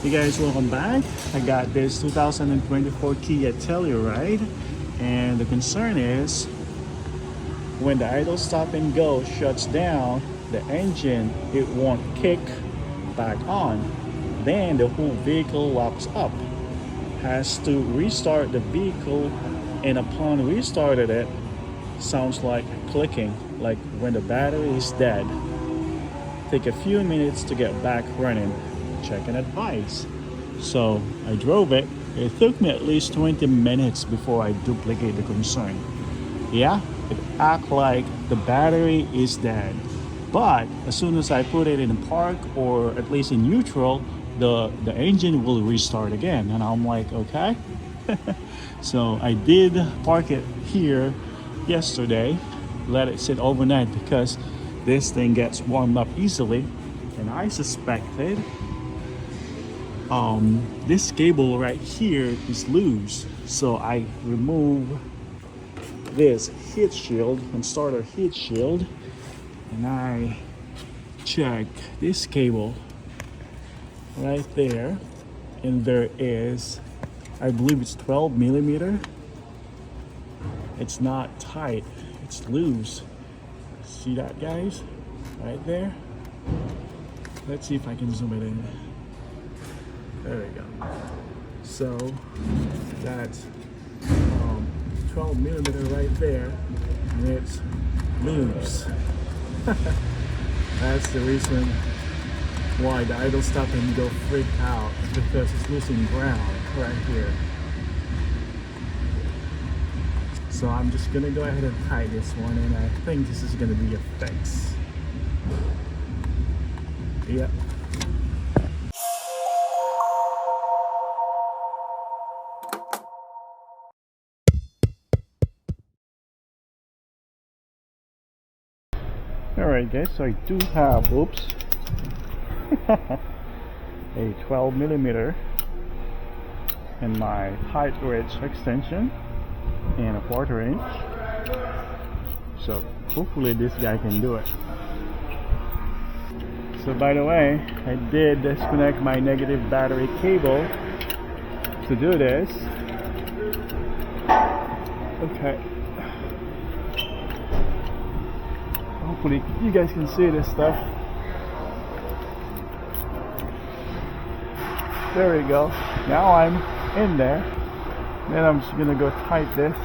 Hey guys, welcome back. I got this 2024 Kia Telluride, and the concern is when the idle stop and go shuts down, the engine, it won't kick back on. Then the whole vehicle locks up. Has to restart the vehicle, and upon restarted it, sounds like clicking, like when the battery is dead. Take a few minutes to get back running. Check and advise. So I drove it. It took me at least 20 minutes before I duplicate the concern. Yeah, it acts like the battery is dead. But as soon as I put it in park or at least in neutral, the engine will restart again. And I'm like, okay. So I did park it here yesterday, let it sit overnight because this thing gets warmed up easily, and I suspected this cable right here is loose. So I remove this heat shield and starter heat shield, and I check this cable right there, and there is, I believe it's 12 millimeter. It's not tight, it's loose. See that, guys? Right there. Let's see if I can zoom it in. There we go. So that's 12 millimeter right there, and it's loose. That's the reason why the idle stop and go freak out, because it's losing ground right here. So I'm just gonna go ahead and tie this one, and I think this is gonna be a fix. Yep. Alright guys, so I do have, oops, a 12 millimeter in my height ridge extension and a 1/4 inch. So hopefully this guy can do it. So by the way, I did disconnect my negative battery cable to do this. Okay. Hopefully you guys can see this stuff. There we go. Now I'm in there. Then I'm just gonna go tight this.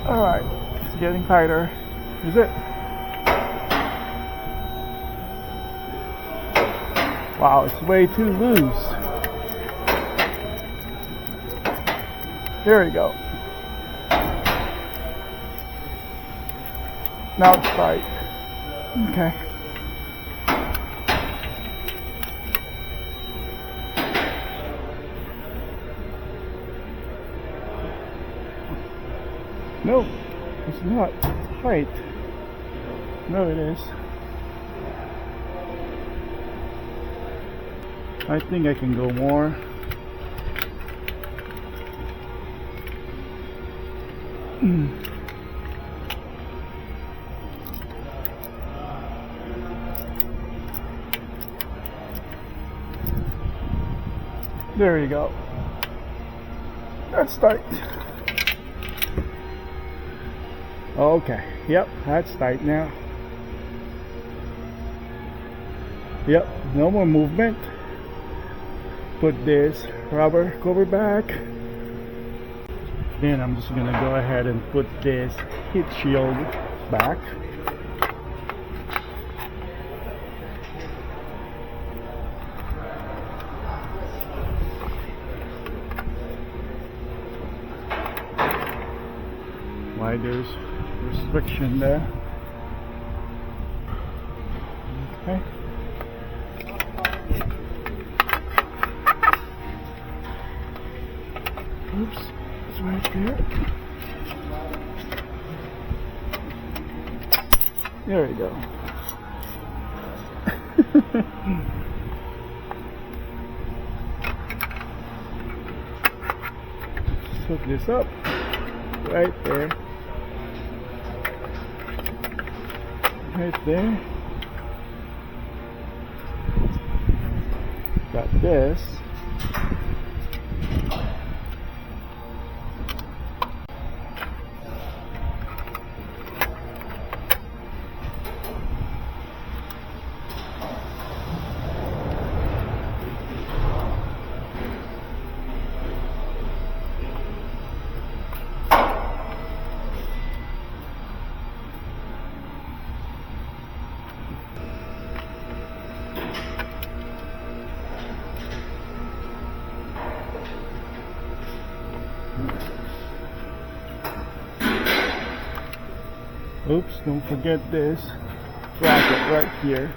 Alright, it's getting tighter. Is it? Wow, it's way too loose. There we go. Now it's tight. Okay. No, it's not tight. No, it is. I think I can go more. There you go. That's tight. Okay, yep, that's tight now. Yep, no more movement. Put this rubber cover back. Then I'm just gonna go ahead and put this heat shield back. Why there's restriction there. Okay. Oops, it's right there. There we go. hook this up right there. Right there. Got this. Oops, don't forget this bracket right here.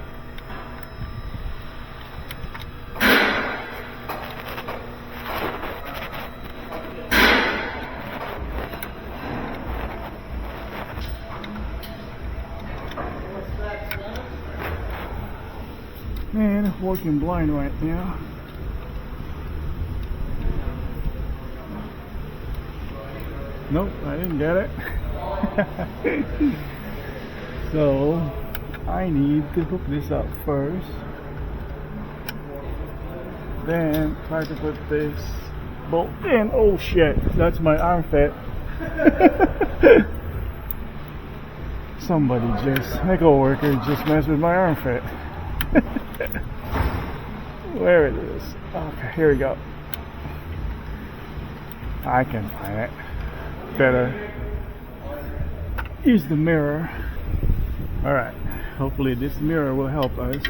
Man, I'm working blind right now. Nope, I didn't get it. So I need to hook this up first, then try to put this bolt in. Oh shit, that's my arm fit. Somebody just, my coworker just messed with my arm fit. Where it is? Okay, here we go. I can find it better. Use the mirror. Alright, hopefully this mirror will help us.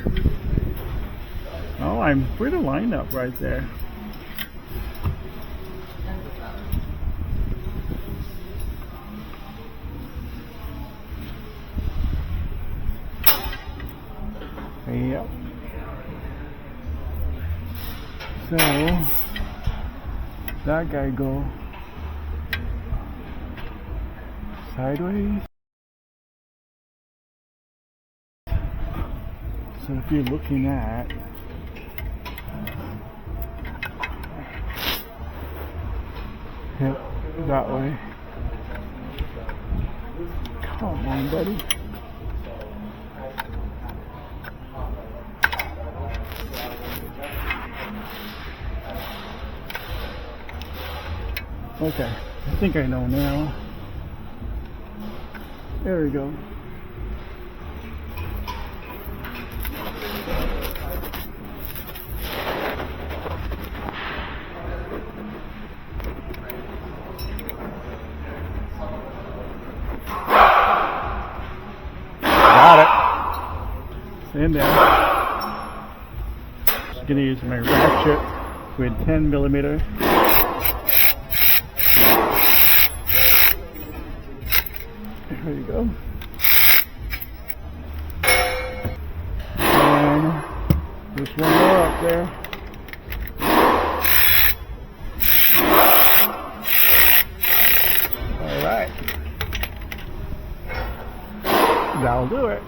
Oh, I'm pretty lined up right there. Yep. So that guy go sideways. So if you're looking at that way. Come on, buddy. Okay, I think I know now. There we go. Got it. It's in there. Just gonna use my ratchet with 10mm. There you go. And there's one more up there. Alright. That'll do it.